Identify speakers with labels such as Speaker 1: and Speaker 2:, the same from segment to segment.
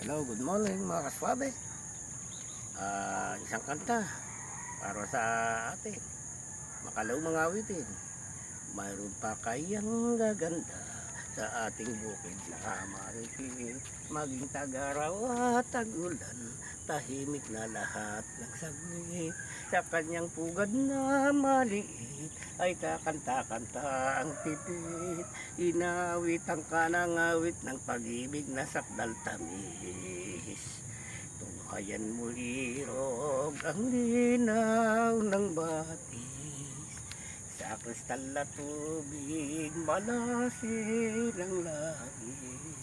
Speaker 1: Hello, good morning mga kaswabe. Isang kanta para sa atin. Makalaw mga awitin. Mayroon pa kayang gaganda sa ating bukid na maritin. Maging tag-araw at tag-ulan, tahimik na lahat ng saglit. Sa kanyang pugad na maliit ay kakanta-kanta ang tipit. Inawit ang kanang awit ng pag-ibig na sakdal tamis. Tunghayan mo irog ang linaw ng batis. Sa kristal na tubig malasin ang langit.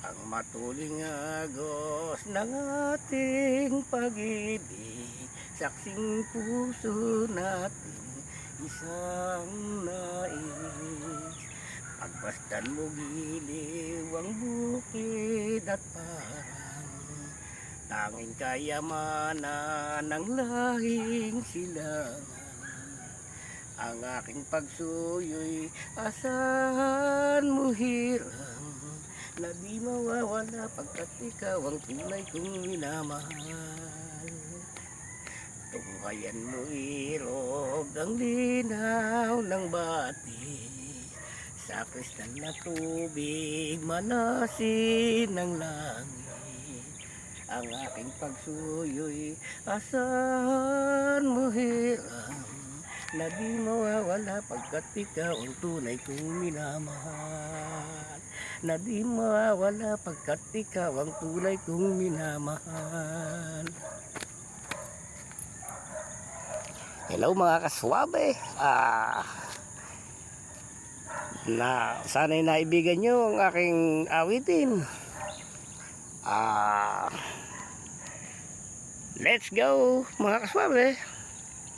Speaker 1: Ang matuling agos ng ating pag-ibig, saksing puso natin isang nais. Pagpasdan mo giliw ang bukid at parang tanging kayamanan ng lahing silangan. Ang aking pagsuyo'y asahan mo hirang, na di mawawala pagkat ikaw ang tunay kong minamahal. Tunghayan mo irog ang linaw ng batis. Sa kristal na tubig malasin ng langit. Ang aking pagsuyo'y asahan mo hirang, na di mawawala pagkat ikaw ang tunay kong minamahal. Na di mawawala pagkat ikaw ang tunay kong minamahal. Hello mga kaswabe. Sana'y naibigan nyo ang aking awitin. Let's go mga kaswabe.